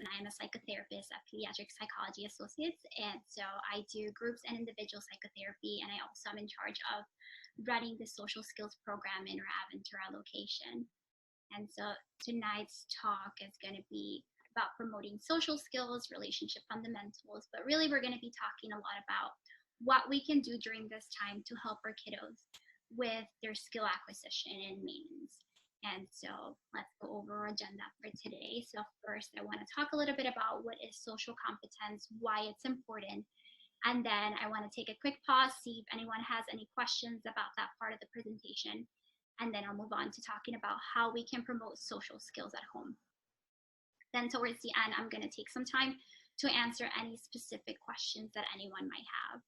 and I am a psychotherapist at Pediatric Psychology Associates. And so I do groups and individual psychotherapy, and I also am in charge of running the social skills program in our Aventura location. And so tonight's talk is going to be about promoting social skills, relationship fundamentals, but really we're going to be talking a lot about what we can do during this time to help our kiddos with their skill acquisition and maintenance. And so let's go over our agenda for today. So first, I want to talk a little bit about what is social competence, why it's important. And then I want to take a quick pause, see if anyone has any questions about that part of the presentation. And then I'll move on to talking about how we can promote social skills at home. Then towards the end, I'm going to take some time to answer any specific questions that anyone might have.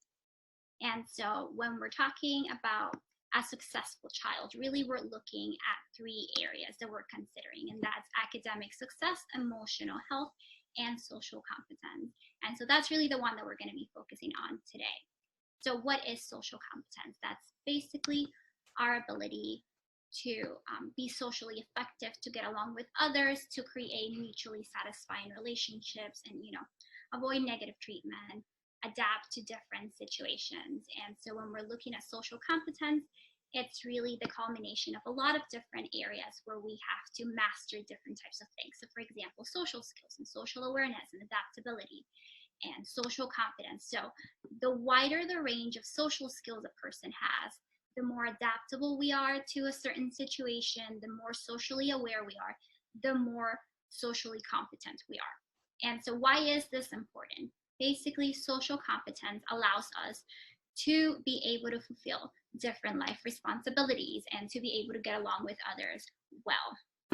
And so when we're talking about a successful child, really we're looking at three areas that we're considering, and that's academic success, emotional health, and social competence. And so that's really the one that we're going to be focusing on today. So what is social competence? That's basically our ability to be socially effective, to get along with others, to create mutually satisfying relationships, and avoid negative treatment, adapt to different situations. And so when we're looking at social competence, it's really the culmination of a lot of different areas where we have to master different types of things. So for example, social skills and social awareness and adaptability and social competence. So the wider the range of social skills a person has, the more adaptable we are to a certain situation, the more socially aware we are, the more socially competent we are. And so why is this important? Basically, social competence allows us to be able to fulfill different life responsibilities and to be able to get along with others well.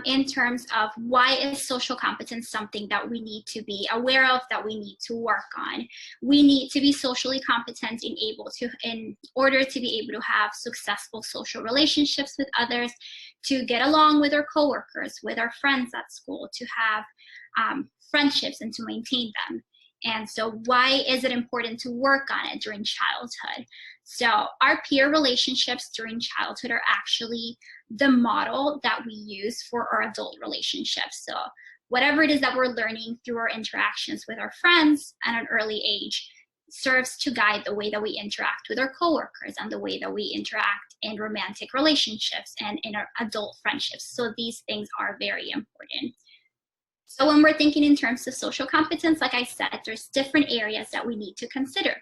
In terms of why is social competence something that we need to be aware of, that we need to work on, we need to be socially competent in order to be able to have successful social relationships with others, to get along with our coworkers, with our friends at school, to have friendships and to maintain them. And so why is it important to work on it during childhood? So our peer relationships during childhood are actually the model that we use for our adult relationships. So whatever it is that we're learning through our interactions with our friends at an early age serves to guide the way that we interact with our coworkers and the way that we interact in romantic relationships and in our adult friendships. So these things are very important. So when we're thinking in terms of social competence, like I said, there's different areas that we need to consider.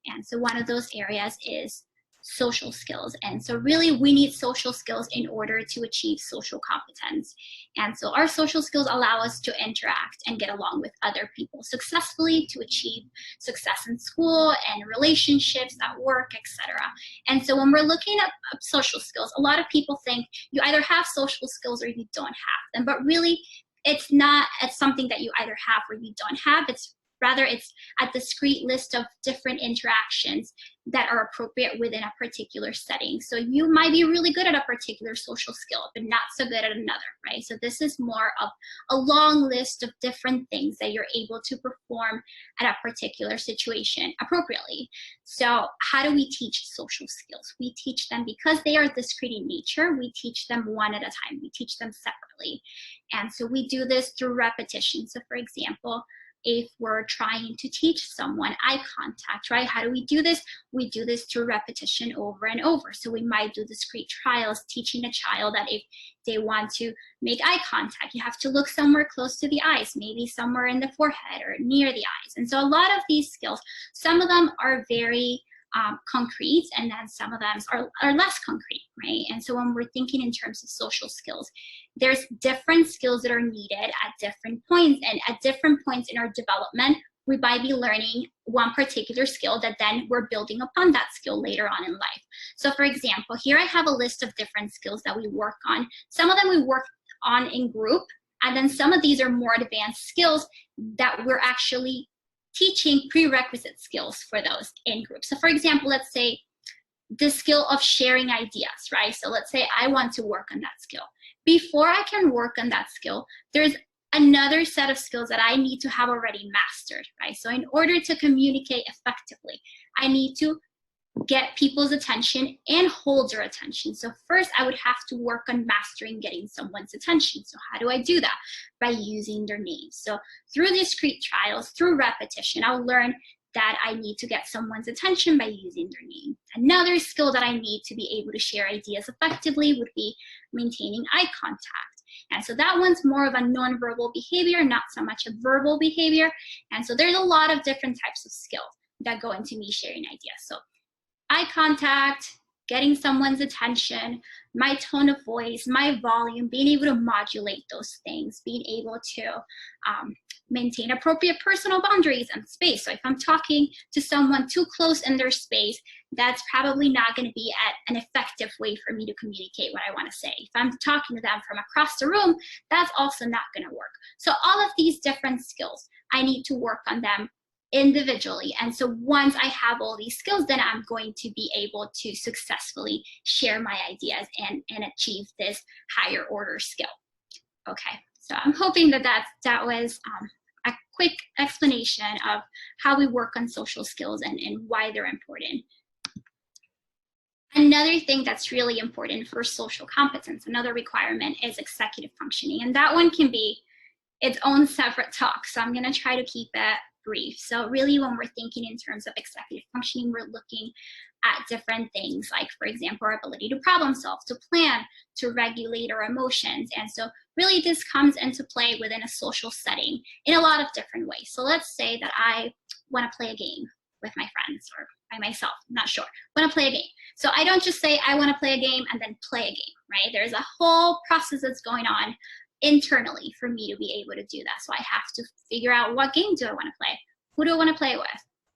And so one of those areas is social skills. And so really we need social skills in order to achieve social competence. And so our social skills allow us to interact and get along with other people successfully, to achieve success in school and relationships at work, etc. And so when we're looking at social skills, a lot of people think you either have social skills or you don't have them, but really it's something that you either have or you don't have. It's a discrete list of different interactions that are appropriate within a particular setting. So you might be really good at a particular social skill, but not so good at another, right? So this is more of a long list of different things that you're able to perform at a particular situation appropriately. So how do we teach social skills? We teach them because they are discrete in nature. We teach them one at a time. We teach them separately. And so we do this through repetition. So for example, if we're trying to teach someone eye contact, right? How do we do this? We do this through repetition over and over. So we might do discrete trials, teaching a child that if they want to make eye contact, you have to look somewhere close to the eyes, maybe somewhere in the forehead or near the eyes. And so a lot of these skills, some of them are very concrete, and then some of them are less concrete, right? And so when we're thinking in terms of social skills, there's different skills that are needed at different points, and at different points in our development, we might be learning one particular skill that then we're building upon that skill later on in life. So for example, here I have a list of different skills that we work on. Some of them we work on in group, and then some of these are more advanced skills that we're actually teaching prerequisite skills for those in group. So for example, let's say the skill of sharing ideas, right? So let's say I want to work on that skill. Before I can work on that skill, there's another set of skills that I need to have already mastered, right? So in order to communicate effectively, I need to get people's attention and hold their attention. So first I would have to work on mastering getting someone's attention. So how do I do that? By using their names. So through discrete trials, through repetition, I'll learn that I need to get someone's attention by using their name. Another skill that I need to be able to share ideas effectively would be maintaining eye contact. And so that one's more of a nonverbal behavior, not so much a verbal behavior. And so there's a lot of different types of skills that go into me sharing ideas. So eye contact, getting someone's attention, my tone of voice, my volume, being able to modulate those things, being able to maintain appropriate personal boundaries and space. So if I'm talking to someone too close in their space, that's probably not going to be an effective way for me to communicate what I want to say. If I'm talking to them from across the room, that's also not going to work. So all of these different skills, I need to work on them individually. And so once I have all these skills, then I'm going to be able to successfully share my ideas and achieve this higher order skill. Okay, so I'm hoping that that was a quick explanation of how we work on social skills and why they're important. Another thing that's really important for social competence, another requirement, is executive functioning. And that one can be its own separate talk. So I'm going to try to keep it brief. So really, when we're thinking in terms of executive functioning, we're looking at different things, like, for example, our ability to problem solve, to plan, to regulate our emotions. And so really this comes into play within a social setting in a lot of different ways. So let's say that I want to play a game with my friends or by myself, I'm not sure, want to play a game. So I don't just say I want to play a game and then play a game, right? There's a whole process that's going on internally for me to be able to do that. So I have to figure out, what game do I want to play? Who do I want to play with?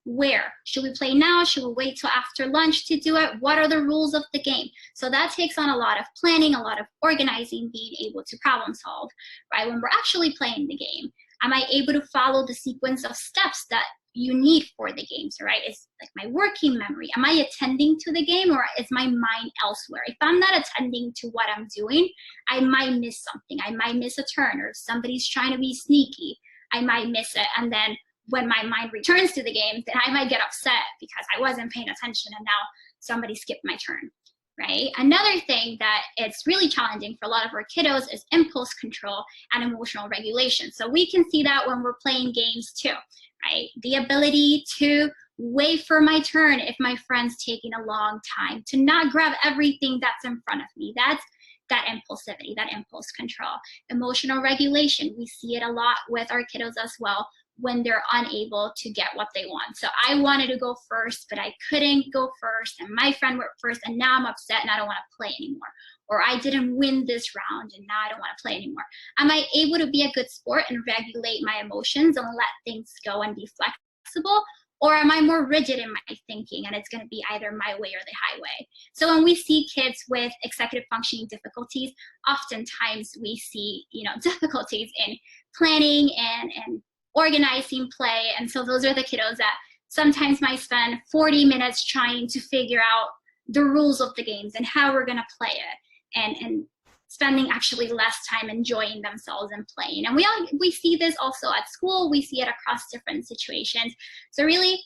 Where? Should we play now? Should we wait till after lunch to do it? What are the rules of the game? So that takes on a lot of planning, a lot of organizing, being able to problem solve, right? When we're actually playing the game, am I able to follow the sequence of steps that you need for the game? So, right, it's like my working memory. Am I attending to the game, or is my mind elsewhere? If I'm not attending to what I'm doing, I might miss something. I might miss a turn, or if somebody's trying to be sneaky, I might miss it. And then when my mind returns to the game, then I might get upset because I wasn't paying attention and now somebody skipped my turn, right? Another thing that it's really challenging for a lot of our kiddos is impulse control and emotional regulation. So we can see that when we're playing games too, right? The ability to wait for my turn if my friend's taking a long time, to not grab everything that's in front of me. That's that impulsivity, that impulse control. Emotional regulation, we see it a lot with our kiddos as well, when they're unable to get what they want. So I wanted to go first, but I couldn't go first, and my friend went first, and now I'm upset and I don't want to play anymore. Or I didn't win this round and now I don't want to play anymore. Am I able to be a good sport and regulate my emotions and let things go and be flexible? Or am I more rigid in my thinking and it's going to be either my way or the highway? So when we see kids with executive functioning difficulties, oftentimes we see, difficulties in planning and organizing play. And so those are the kiddos that sometimes might spend 40 minutes trying to figure out the rules of the games and how we're going to play it, and spending actually less time enjoying themselves and playing. And we see this also at school. We see it across different situations. So really,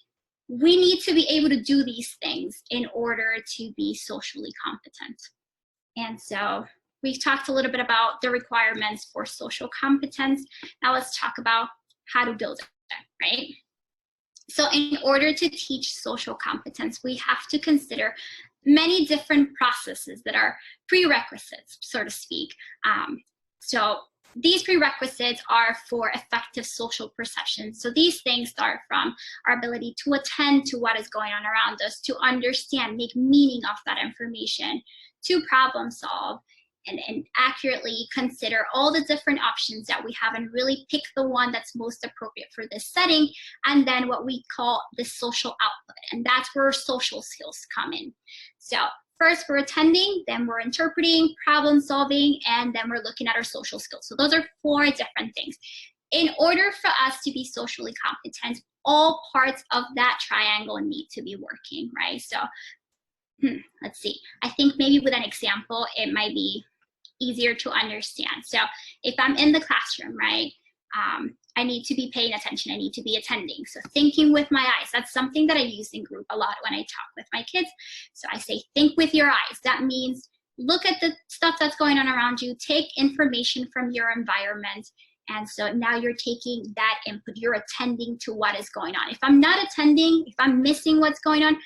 we need to be able to do these things in order to be socially competent. And so we've talked a little bit about the requirements for social competence. Now let's talk about how to build it, right? So in order to teach social competence, we have to consider many different processes that are prerequisites, so to speak. So these prerequisites are for effective social perception. So these things start from our ability to attend to what is going on around us, to understand, make meaning of that information, to problem solve, and accurately consider all the different options that we have and really pick the one that's most appropriate for this setting, and then what we call the social output. And that's where social skills come in. So first we're attending, then we're interpreting, problem solving, and then we're looking at our social skills. So those are 4 different things. In order for us to be socially competent, all parts of that triangle need to be working, right? So let's see. I think maybe with an example, it might be easier to understand. So if I'm in the classroom, right, I need to be paying attention. I need to be attending. So thinking with my eyes, that's something that I use in group a lot when I talk with my kids. So I say, think with your eyes. That means look at the stuff that's going on around you, take information from your environment. And so now you're taking that input, you're attending to what is going on. If I'm not attending, if I'm missing what's going on,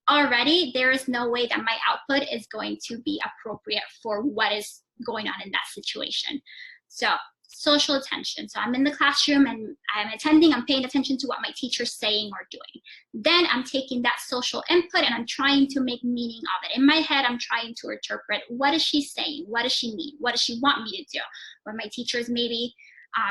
already there is no way that my output is going to be appropriate for what is going on in that situation. So social attention. So I'm in the classroom and I'm attending, I'm paying attention to what my teacher's saying or doing. Then I'm taking that social input and I'm trying to make meaning of it. In my head, I'm trying to interpret, what is she saying? What does she mean? What does she want me to do? When my teacher's maybe,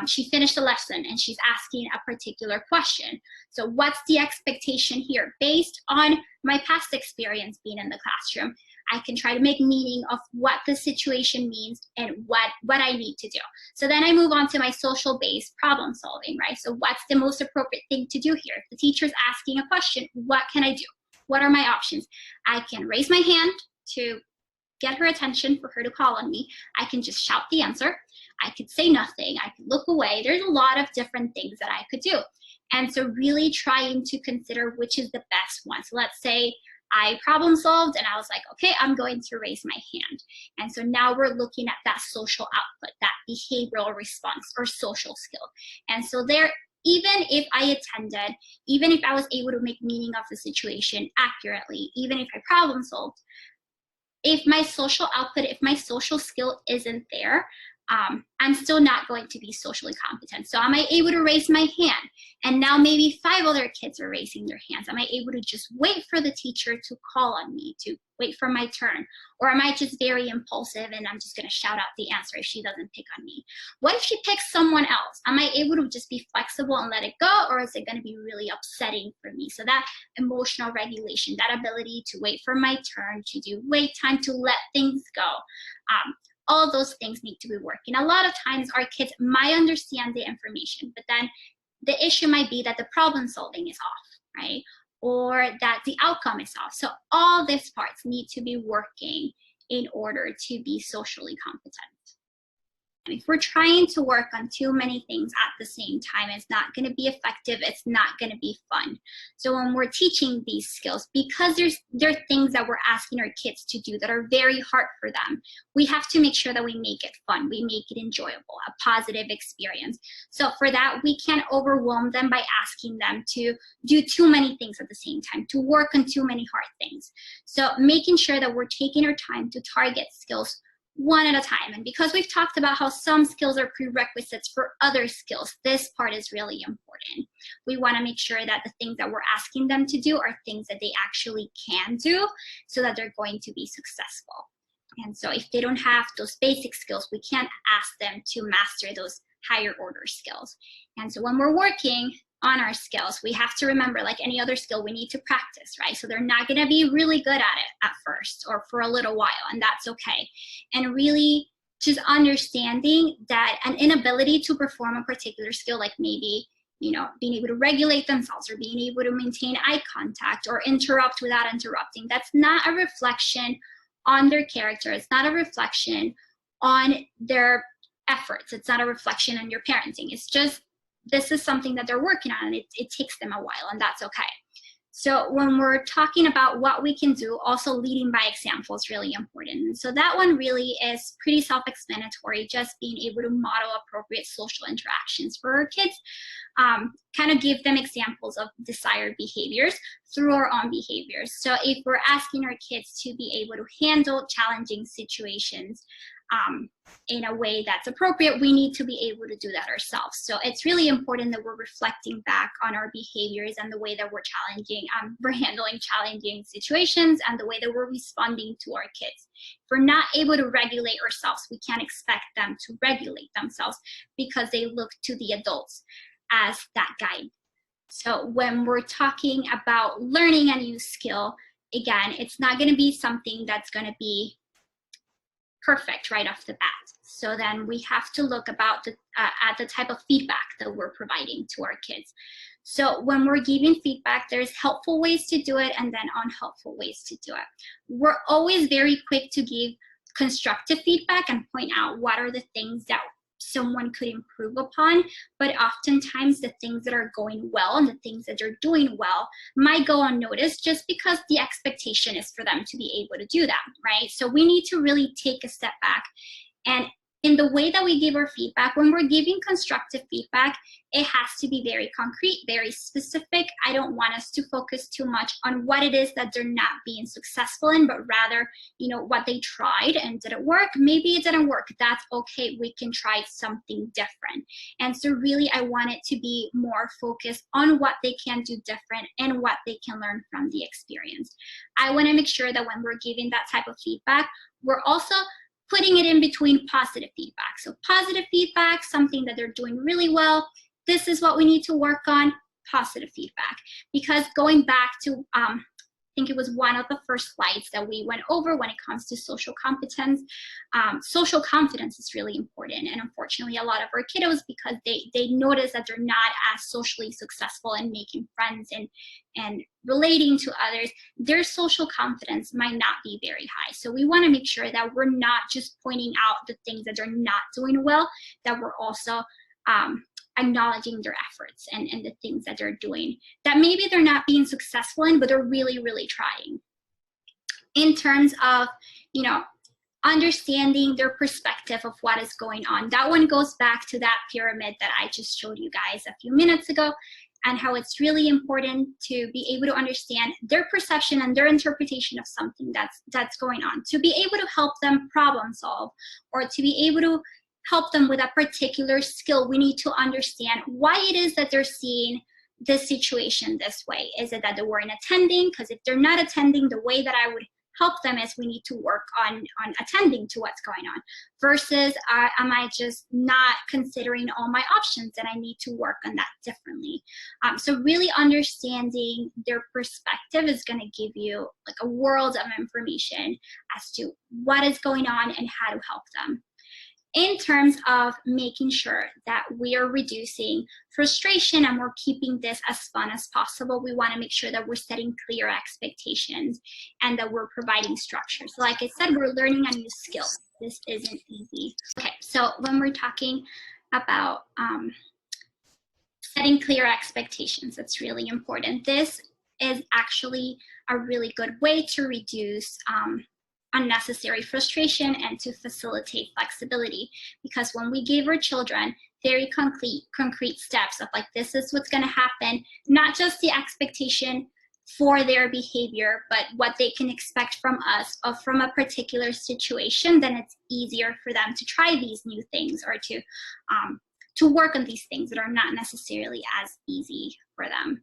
she finished the lesson and she's asking a particular question. So what's the expectation here? Based on my past experience being in the classroom, I can try to make meaning of what the situation means and what I need to do. So then I move on to my social-based problem solving, right? So what's the most appropriate thing to do here? If the teacher's asking a question, what can I do? What are my options? I can raise my hand to get her attention, for her to call on me. I can just shout the answer. I could say nothing. I could look away. There's a lot of different things that I could do. And so really trying to consider which is the best one. So let's say I problem solved and I was like, okay, I'm going to raise my hand. And so now we're looking at that social output, that behavioral response or social skill. And so there, even if I attended, even if I was able to make meaning of the situation accurately, even if I problem solved, if my social output, if my social skill isn't there, I'm still not going to be socially competent. So am I able to raise my hand? And now maybe 5 other kids are raising their hands. Am I able to just wait for the teacher to call on me, to wait for my turn? Or am I just very impulsive and I'm just gonna shout out the answer if she doesn't pick on me? What if she picks someone else? Am I able to just be flexible and let it go? Or is it gonna be really upsetting for me? So that emotional regulation, that ability to wait for my turn, to do wait time, to let things go. All those things need to be working. A lot of times our kids might understand the information, but then the issue might be that the problem solving is off, right? Or that the outcome is off. So all these parts need to be working in order to be socially competent. And if we're trying to work on too many things at the same time, it's not going to be effective. It's not going to be fun. So when we're teaching these skills, because there are things that we're asking our kids to do that are very hard for them, we have to make sure that we make it fun. We make it enjoyable, a positive experience. So for that, we can't overwhelm them by asking them to do too many things at the same time, to work on too many hard things. So making sure that we're taking our time to target skills one at a time. And because we've talked about how some skills are prerequisites for other skills, this part is really important. We want to make sure that the things that we're asking them to do are things that they actually can do so that they're going to be successful. And so if they don't have those basic skills, we can't ask them to master those higher order skills. And so when we're working on our skills, we have to remember, like any other skill, we need to practice, right? So they're not going to be really good at it at first or for a little while, and that's okay. And really just understanding that an inability to perform a particular skill, like maybe, you know, being able to regulate themselves or being able to maintain eye contact or interrupt without interrupting, that's not a reflection on their character. It's not a reflection on their efforts. It's not a reflection on your parenting. It's just, this is something that they're working on, and it takes them a while, and that's okay. So when we're talking about what we can do, also leading by example is really important. And so that one really is pretty self-explanatory, just being able to model appropriate social interactions for our kids, kind of give them examples of desired behaviors through our own behaviors. So if we're asking our kids to be able to handle challenging situations in a way that's appropriate, we need to be able to do that ourselves. So it's really important that we're reflecting back on our behaviors and the way that we're handling challenging situations and the way that we're responding to our kids. If we're not able to regulate ourselves, we can't expect them to regulate themselves because they look to the adults as that guide. So when we're talking about learning a new skill, again, it's not going to be something that's going to be perfect right off the bat. So then we have to look about at the type of feedback that we're providing to our kids. So when we're giving feedback, there's helpful ways to do it and then unhelpful ways to do it. We're always very quick to give constructive feedback and point out what are the things that someone could improve upon, but oftentimes the things that are going well and the things that they're doing well might go unnoticed just because the expectation is for them to be able to do that, right? So we need to really take a step back. And in the way that we give our feedback, when we're giving constructive feedback, it has to be very concrete, very specific. I don't want us to focus too much on what it is that they're not being successful in, but rather, you know, what they tried and did it work? Maybe it didn't work. That's okay. We can try something different. And so really, I want it to be more focused on what they can do different and what they can learn from the experience. I want to make sure that when we're giving that type of feedback, we're also putting it in between positive feedback. So positive feedback, something that they're doing really well. This is what we need to work on, positive feedback. Because going back to, I think it was one of the first slides that we went over when it comes to social competence. Social confidence is really important. And unfortunately, a lot of our kiddos, because they notice that they're not as socially successful in making friends and relating to others, their social confidence might not be very high. So we want to make sure that we're not just pointing out the things that they're not doing well, that we're also acknowledging their efforts and the things that they're doing that maybe they're not being successful in, but they're really, really trying. In terms of, you know, understanding their perspective of what is going on. That one goes back to that pyramid that I just showed you guys a few minutes ago, and how it's really important to be able to understand their perception and their interpretation of something that's going on, to be able to help them problem solve, or to be able to help them with a particular skill. We need to understand why it is that they're seeing this situation this way. Is it that they weren't attending? Because if they're not attending, the way that I would help them is we need to work on attending to what's going on, versus am I just not considering all my options and I need to work on that differently. So really understanding their perspective is going to give you like a world of information as to what is going on and how to help them. In terms of making sure that we are reducing frustration and we're keeping this as fun as possible, we want to make sure that we're setting clear expectations and that we're providing structure. So like I said, we're learning a new skill. This isn't easy. Okay, so when we're talking about setting clear expectations, that's really important. This is actually a really good way to reduce unnecessary frustration and to facilitate flexibility, because when we give our children very concrete steps of like, this is what's going to happen, not just the expectation for their behavior, but what they can expect from us or from a particular situation, then it's easier for them to try these new things or to work on these things that are not necessarily as easy for them.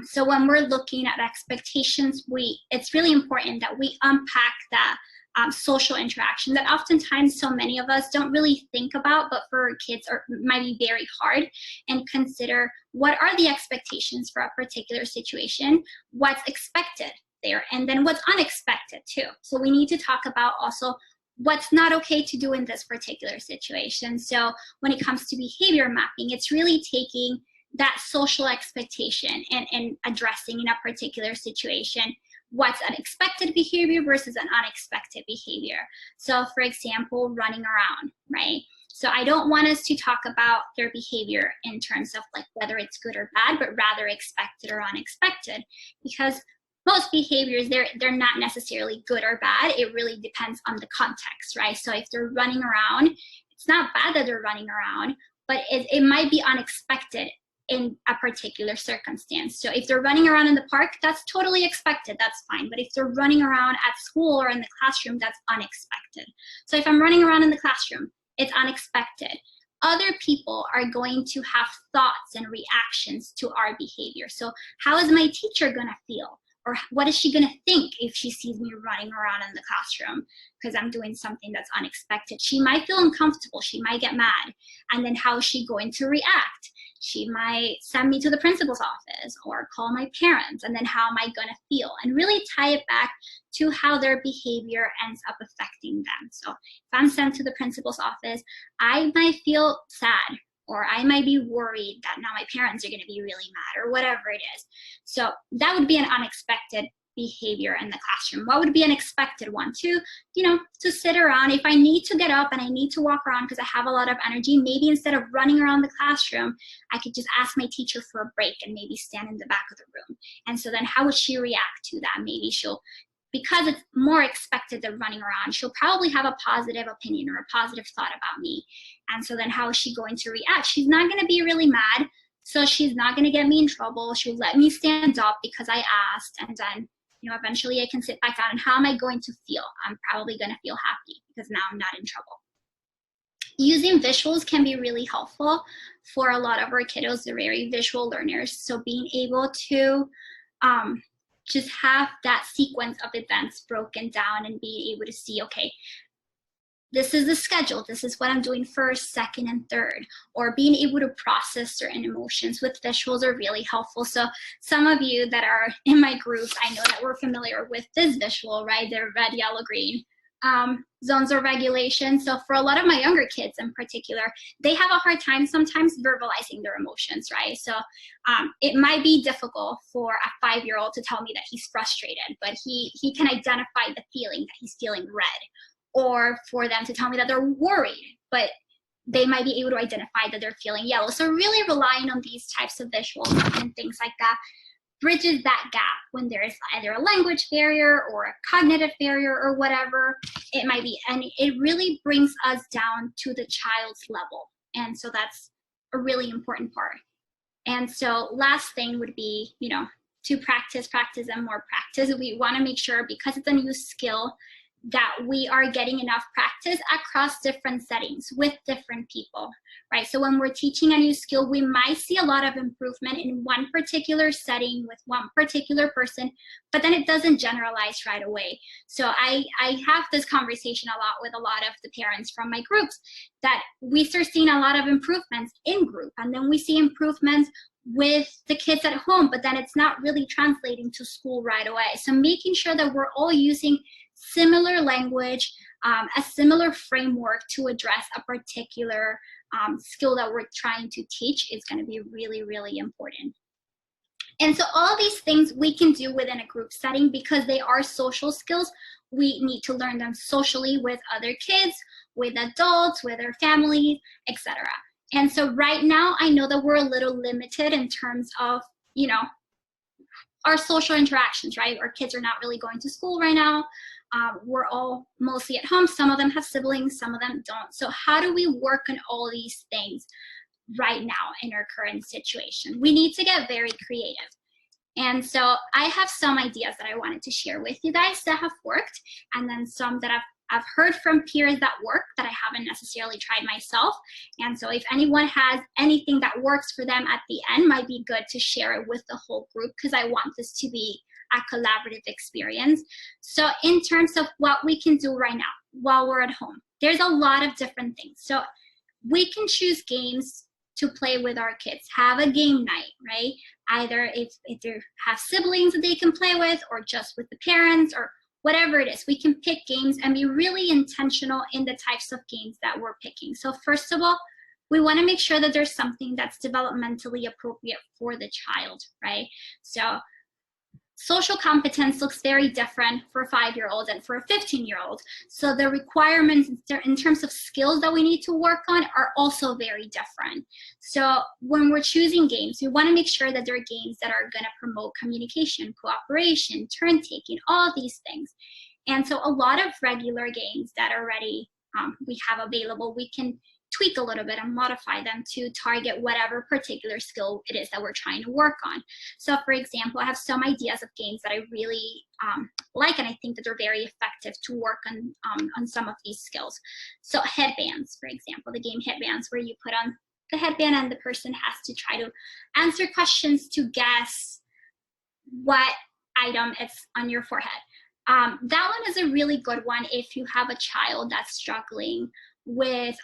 So when we're looking at expectations, it's really important that we unpack that social interaction that oftentimes so many of us don't really think about, but for kids might be very hard, and consider what are the expectations for a particular situation, what's expected there, and then what's unexpected too. So we need to talk about also what's not okay to do in this particular situation. So when it comes to behavior mapping, it's really taking that social expectation and addressing in a particular situation what's unexpected behavior versus an unexpected behavior. So for example, running around, right? So I don't want us to talk about their behavior in terms of like whether it's good or bad, but rather expected or unexpected, because most behaviors, they're not necessarily good or bad. It really depends on the context, right? So if they're running around, it's not bad that they're running around, but it might be unexpected in a particular circumstance. So if they're running around in the park, that's totally expected, that's fine. But if they're running around at school or in the classroom, that's unexpected. So if I'm running around in the classroom, it's unexpected. Other people are going to have thoughts and reactions to our behavior. So how is my teacher gonna feel? Or what is she gonna think if she sees me running around in the classroom because I'm doing something that's unexpected? She might feel uncomfortable, she might get mad. And then how is she going to react? She might send me to the principal's office or call my parents, and then how am I gonna feel? And really tie it back to how their behavior ends up affecting them. So if I'm sent to the principal's office, I might feel sad, or I might be worried that now my parents are gonna be really mad, or whatever it is. So that would be an unexpected behavior in the classroom? What would be an expected one? To, to sit around. If I need to get up and I need to walk around because I have a lot of energy, maybe instead of running around the classroom, I could just ask my teacher for a break and maybe stand in the back of the room. And so then how would she react to that? Maybe she'll, because it's more expected than running around, she'll probably have a positive opinion or a positive thought about me. And so then how is she going to react? She's not going to be really mad. So she's not going to get me in trouble. She'll let me stand up because I asked. And then, eventually I can sit back down. And how am I going to feel? I'm probably going to feel happy because now I'm not in trouble. Using visuals can be really helpful for a lot of our kiddos. They're very visual learners. So being able to just have that sequence of events broken down and be able to see, okay, this is the schedule. This is what I'm doing first, second, and third. Or being able to process certain emotions with visuals are really helpful. So some of you that are in my group, I know that we're familiar with this visual, right? They're red, yellow, green. Zones of regulation. So for a lot of my younger kids in particular, they have a hard time sometimes verbalizing their emotions, right? So it might be difficult for a 5-year-old to tell me that he's frustrated, but he can identify the feeling that he's feeling red. Or for them to tell me that they're worried, but they might be able to identify that they're feeling yellow. So really relying on these types of visuals and things like that bridges that gap when there is either a language barrier or a cognitive barrier or whatever it might be. And it really brings us down to the child's level. And so that's a really important part. And so last thing would be, to practice, and more practice. We want to make sure, because it's a new skill, that we are getting enough practice across different settings with different people, right? So when we're teaching a new skill, we might see a lot of improvement in one particular setting with one particular person, but then it doesn't generalize right away. So I have this conversation a lot with a lot of the parents from my groups, that we start seeing a lot of improvements in group, and then we see improvements with the kids at home, but then it's not really translating to school right away. So making sure that we're all using similar language, a similar framework to address a particular skill that we're trying to teach is going to be really, really important. And so all these things we can do within a group setting because they are social skills. We need to learn them socially with other kids, with adults, with our families, etc. And so right now, I know that we're a little limited in terms of, our social interactions, right? Our kids are not really going to school right now. We're all mostly at home. Some of them have siblings, some of them don't. So how do we work on all these things right now in our current situation? We need to get very creative. And so I have some ideas that I wanted to share with you guys that have worked, and then some that I've heard from peers that work that I haven't necessarily tried myself. And so if anyone has anything that works for them at the end, might be good to share it with the whole group, because I want this to be a collaborative experience. So in terms of what we can do right now while we're at home, there's a lot of different things. So we can choose games to play with our kids, have a game night, right? Either if they have siblings that they can play with, or just with the parents, or whatever it is. We can pick games and be really intentional in the types of games that we're picking. So first of all, we want to make sure that there's something that's developmentally appropriate for the child, right? So social competence looks very different for a 5-year-old and for a 15-year-old. So the requirements in terms of skills that we need to work on are also very different. So when we're choosing games, we want to make sure that they're games that are going to promote communication, cooperation, turn taking, all these things. And so a lot of regular games that already we have available, we can tweak a little bit and modify them to target whatever particular skill it is that we're trying to work on. So for example, I have some ideas of games that I really like, and I think that they're very effective to work on some of these skills. So headbands, for example, the game headbands, where you put on the headband and the person has to try to answer questions to guess what item is on your forehead. That one is a really good one if you have a child that's struggling with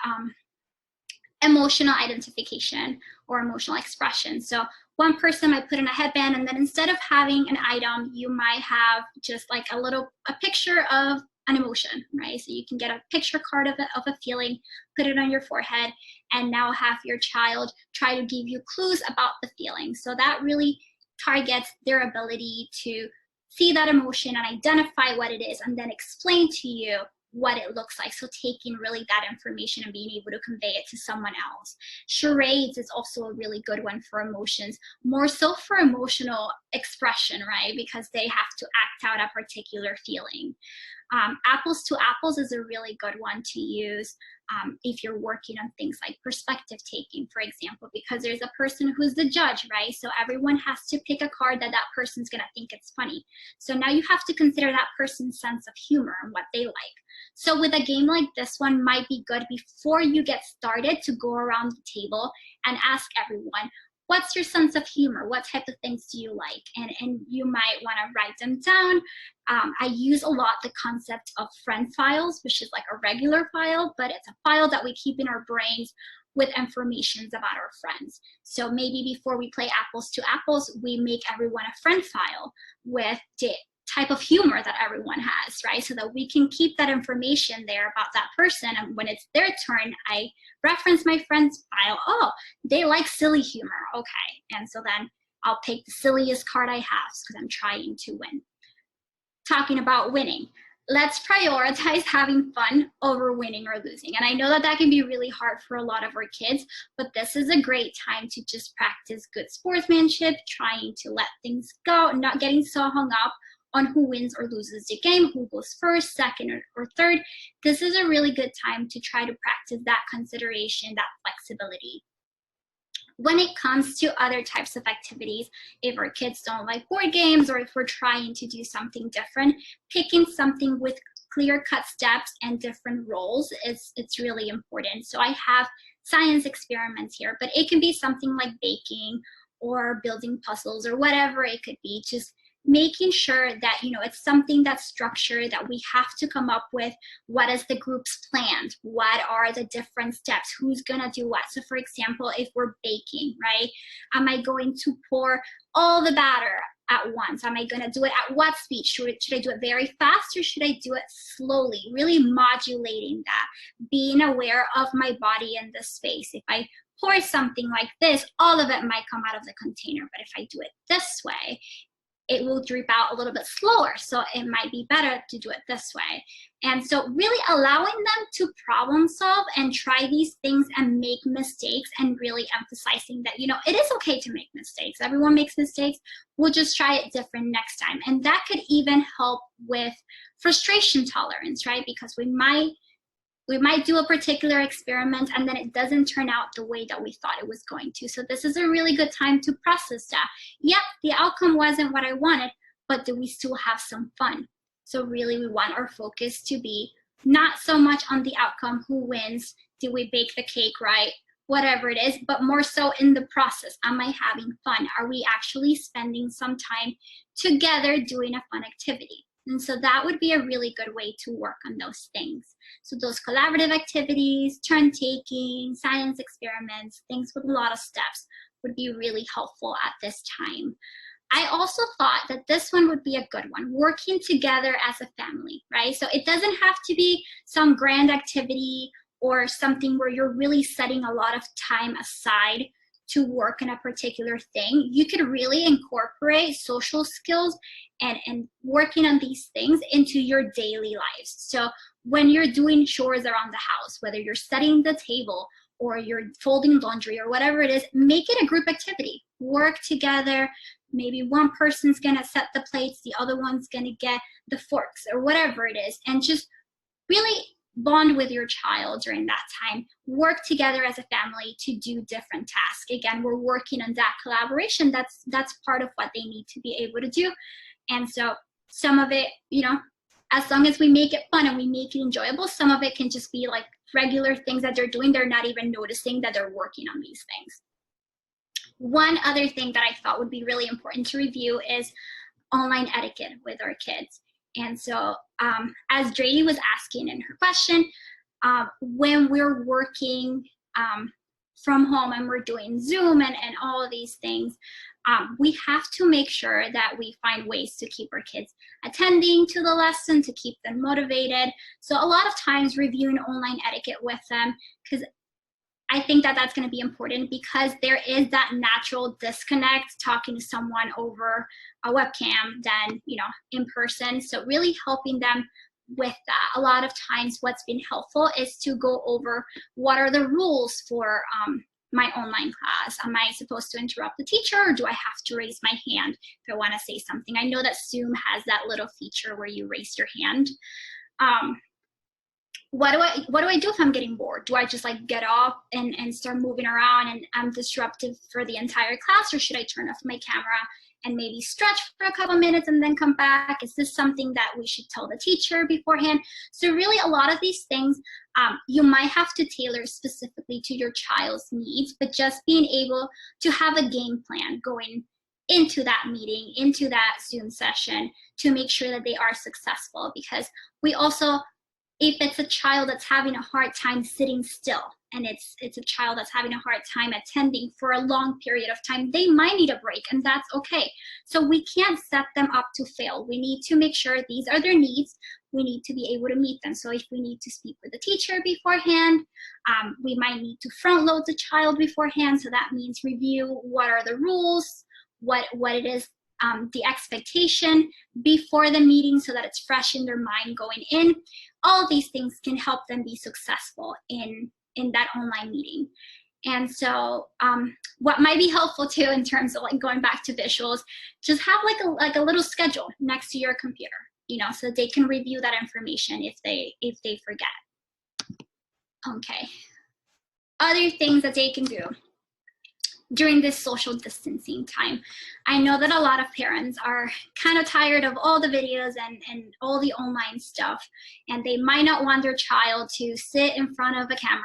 emotional identification or emotional expression. So one person might put in a headband, and then instead of having an item, you might have just like a picture of an emotion, right? So you can get a picture card of a feeling, put it on your forehead, and now have your child try to give you clues about the feeling. So that really targets their ability to see that emotion and identify what it is and then explain to you what it looks like. So taking really that information and being able to convey it to someone else. Charades is also a really good one for emotions, more so for emotional expression, right? Because they have to act out a particular feeling. Apples to apples is a really good one to use if you're working on things like perspective taking, for example, because there's a person who's the judge, right? So everyone has to pick a card that that person's gonna think it's funny. So now you have to consider that person's sense of humor and what they like. So with a game like this one, might be good before you get started to go around the table and ask everyone, what's your sense of humor? What type of things do you like? And you might want to write them down. I use a lot the concept of friend files, which is like a regular file, but it's a file that we keep in our brains with information about our friends. So maybe before we play apples to apples, we make everyone a friend file with the type of humor that everyone has, right? So that we can keep that information there about that person. And when it's their turn, I reference my friend's file. Oh, they like silly humor. Okay. And so then I'll pick the silliest card I have because I'm trying to win. Talking about winning, let's prioritize having fun over winning or losing. And I know that that can be really hard for a lot of our kids, but this is a great time to just practice good sportsmanship, trying to let things go, not getting so hung up on who wins or loses the game, who goes first, second, or third. This is a really good time to try to practice that consideration, that flexibility. When it comes to other types of activities, if our kids don't like board games or if we're trying to do something different, picking something with clear-cut steps and different roles it's really important. So I have science experiments here, but it can be something like baking or building puzzles or whatever it could be. Just making sure that, you know, it's something that's structured, that we have to come up with what is the group's plan, what are the different steps, who's gonna do what. So for example, if we're baking, right, am I going to pour all the batter at once? Am I gonna do it at what speed? Should I do it very fast or should I do it slowly? Really modulating that, being aware of my body in the space. If I pour something like this, all of it might come out of the container, but if I do it this way, it will drip out a little bit slower. So it might be better to do it this way. And so really allowing them to problem solve and try these things and make mistakes, and really emphasizing that, you know, it is okay to make mistakes. Everyone makes mistakes. We'll just try it different next time. And that could even help with frustration tolerance, right? Because we might do a particular experiment and then it doesn't turn out the way that we thought it was going to. So this is a really good time to process that. Yep, the outcome wasn't what I wanted, but do we still have some fun? So really we want our focus to be not so much on the outcome, who wins, did we bake the cake right, whatever it is, but more so in the process. Am I having fun? Are we actually spending some time together doing a fun activity? And so that would be a really good way to work on those things. So those collaborative activities, turn taking, science experiments, things with a lot of steps would be really helpful at this time. I also thought that this one would be a good one, working together as a family, right? So it doesn't have to be some grand activity or something where you're really setting a lot of time aside to work on a particular thing. You could really incorporate social skills and working on these things into your daily lives. So when you're doing chores around the house, whether you're setting the table or you're folding laundry or whatever it is, make it a group activity. Work together. Maybe one person's gonna set the plates, the other one's gonna get the forks or whatever it is, and just really bond with your child during that time. Work together as a family to do different tasks. Again, we're working on that collaboration. That's part of what they need to be able to do. And so some of it, you know, as long as we make it fun and we make it enjoyable, some of it can just be like regular things that they're doing. They're not even noticing that they're working on these things. One other thing that I thought would be really important to review is online etiquette with our kids. And so as Drady was asking in her question, when we're working from home and we're doing Zoom and all of these things, we have to make sure that we find ways to keep our kids attending to the lesson, to keep them motivated. So a lot of times reviewing online etiquette with them, because I think that that's going to be important because there is that natural disconnect talking to someone over a webcam than, you know, in person. So really helping them with that. A lot of times what's been helpful is to go over what are the rules for my online class. Am I supposed to interrupt the teacher, or do I have to raise my hand if I want to say something? I know that Zoom has that little feature where you raise your hand. What do I do if I'm getting bored? Do I just like get off and start moving around and I'm disruptive for the entire class, or should I turn off my camera and maybe stretch for a couple minutes and then come back? Is this something that we should tell the teacher beforehand? So really a lot of these things you might have to tailor specifically to your child's needs, but just being able to have a game plan going into that meeting, into that Zoom session, to make sure that they are successful. Because we also, if it's a child that's having a hard time sitting still, and it's a child that's having a hard time attending for a long period of time, they might need a break, and that's okay. So we can't set them up to fail. We need to make sure these are their needs. We need to be able to meet them. So if we need to speak with the teacher beforehand, we might need to front load the child beforehand. So that means review what are the rules, what it is, the expectation before the meeting, so that it's fresh in their mind going in. All these things can help them be successful in that online meeting. And so what might be helpful too, in terms of like going back to visuals, just have like a little schedule next to your computer, you know, so that they can review that information if they forget. Okay. Other things that they can do during this social distancing time. I know that a lot of parents are kind of tired of all the videos and all the online stuff, and they might not want their child to sit in front of a camera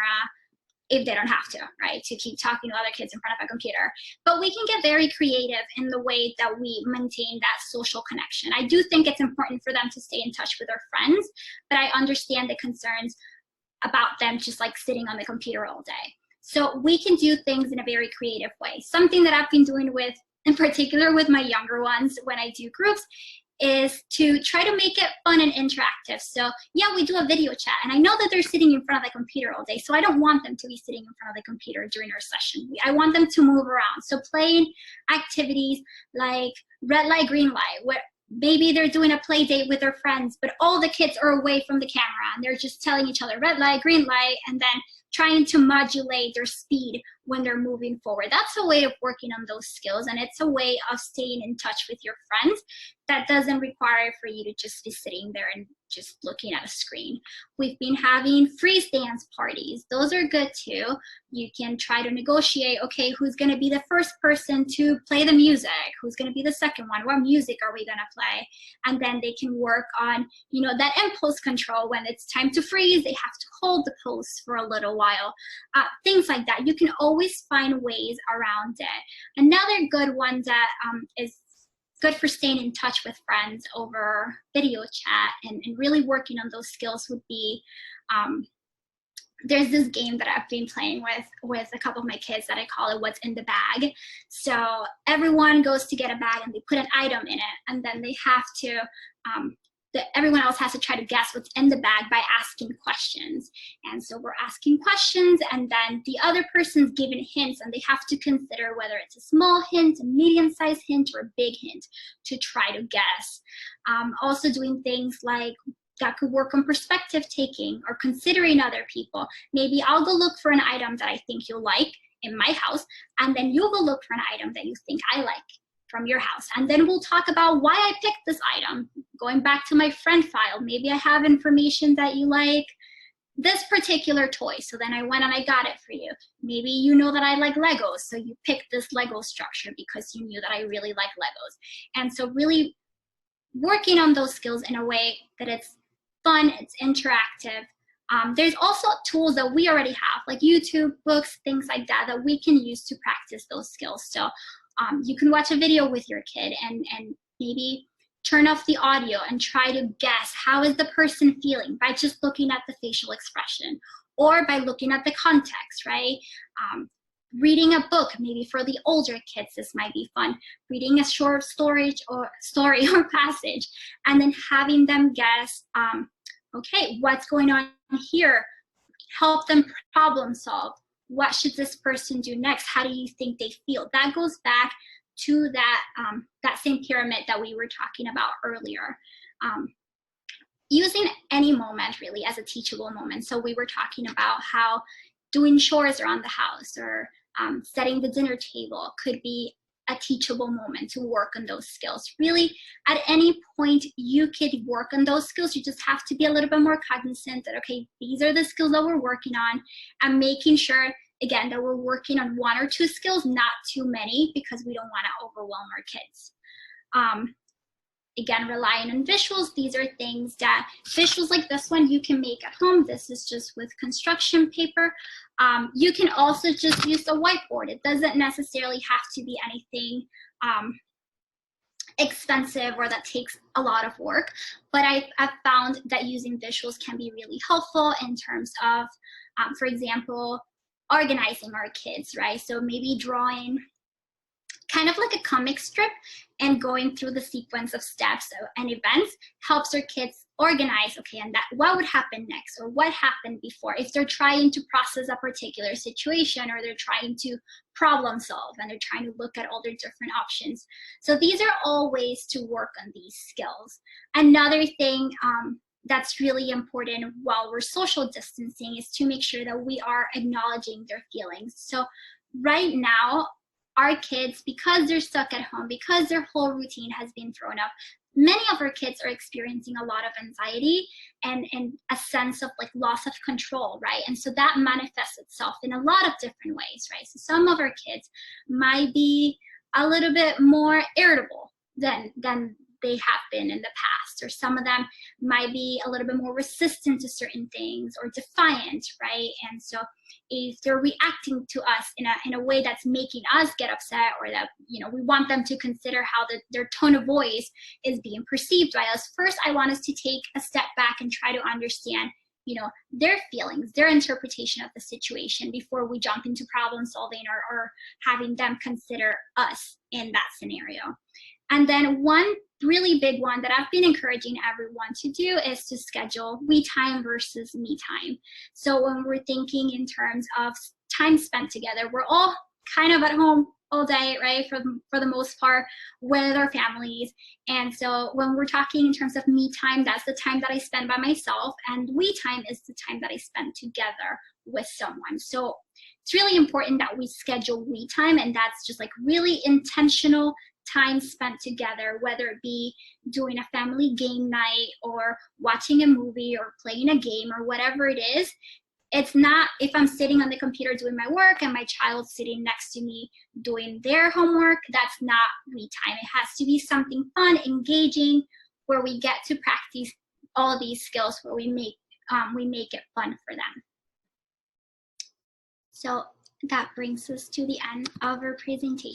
if they don't have to, right? To keep talking to other kids in front of a computer. But we can get very creative in the way that we maintain that social connection. I do think it's important for them to stay in touch with their friends, but I understand the concerns about them just like sitting on the computer all day. So we can do things in a very creative way. Something that I've been doing with, in particular with my younger ones when I do groups, is to try to make it fun and interactive. So yeah, we do a video chat, and I know that they're sitting in front of the computer all day, so I don't want them to be sitting in front of the computer during our session. I want them to move around. So playing activities like red light, green light, where maybe they're doing a play date with their friends, but all the kids are away from the camera and they're just telling each other red light, green light, and then trying to modulate their speed when they're moving forward. That's a way of working on those skills, and it's a way of staying in touch with your friends that doesn't require for you to just be sitting there and just looking at a screen. We've been having freeze dance parties. Those are good too. You can try to negotiate, okay, who's gonna be the first person to play the music? Who's gonna be the second one? What music are we gonna play? And then they can work on, you know, that impulse control. When it's time to freeze, they have to hold the pose for a little while. Things like that. You can always find ways around it. Another good one that is good for staying in touch with friends over video chat and really working on those skills would be, there's this game that I've been playing with a couple of my kids that I call it What's in the Bag. So everyone goes to get a bag and they put an item in it, and then they have to, everyone else has to try to guess what's in the bag by asking questions. And so we're asking questions, and then the other person's given hints, and they have to consider whether it's a small hint, a medium-sized hint, or a big hint to try to guess. Also doing things like that could work on perspective taking or considering other people. Maybe I'll go look for an item that I think you'll like in my house, and then you'll go look for an item that you think I like from your house. And then we'll talk about why I picked this item. Going back to my friend file, maybe I have information that you like this particular toy, so then I went and I got it for you. Maybe you know that I like Legos, so you picked this Lego structure because you knew that I really like Legos. And so really working on those skills in a way that it's fun, it's interactive. There's also tools that we already have, like YouTube, books, things like that, that we can use to practice those skills. So you can watch a video with your kid and maybe turn off the audio and try to guess how is the person feeling by just looking at the facial expression or by looking at the context, right? Reading a book, maybe for the older kids, this might be fun. Reading a short story or passage, and then having them guess, okay, what's going on here? Help them problem solve. what should this person do next? How do you think they feel? That goes back to that, that same pyramid that we were talking about earlier. Using any moment really as a teachable moment. So we were talking about how doing chores around the house or setting the dinner table could be a teachable moment to work on those skills. Really, at any point, you could work on those skills. You just have to be a little bit more cognizant that, okay, these are the skills that we're working on, and making sure, again, that we're working on 1 or 2 skills, not too many, because we don't want to overwhelm our kids. Again, relying on visuals. These are things that, visuals like this one, you can make at home. This is just with construction paper. You can also just use a whiteboard. It doesn't necessarily have to be anything expensive or that takes a lot of work, but I've found that using visuals can be really helpful in terms of, for example, organizing our kids, right? So maybe drawing kind of like a comic strip and going through the sequence of steps and events helps our kids organize, okay, and that what would happen next, or what happened before, if they're trying to process a particular situation, or they're trying to problem solve and they're trying to look at all their different options. So these are all ways to work on these skills. Another thing that's really important while we're social distancing is to make sure that we are acknowledging their feelings. So right now, our kids, because they're stuck at home, because their whole routine has been thrown up, many of our kids are experiencing a lot of anxiety and a sense of like loss of control, right? And so that manifests itself in a lot of different ways, right? So some of our kids might be a little bit more irritable than they have been in the past, or some of them might be a little bit more resistant to certain things or defiant, right? And so if they're reacting to us in a way that's making us get upset, or that, you know, we want them to consider how their tone of voice is being perceived by us, first I want us to take a step back and try to understand, you know, their feelings, their interpretation of the situation before we jump into problem solving or having them consider us in that scenario. And then one really big one that I've been encouraging everyone to do is to schedule we time versus me time. So when we're thinking in terms of time spent together, we're all kind of at home all day, right, for the most part, with our families. And so when we're talking in terms of me time, that's the time that I spend by myself, and we time is the time that I spend together with someone. So it's really important that we schedule we time, and that's just like really intentional time spent together, whether it be doing a family game night or watching a movie or playing a game or whatever it is. It's not if I'm sitting on the computer doing my work and my child's sitting next to me doing their homework, that's not me time. It has to be something fun, engaging, where we get to practice all of these skills, where we make it fun for them. So that brings us to the end of our presentation.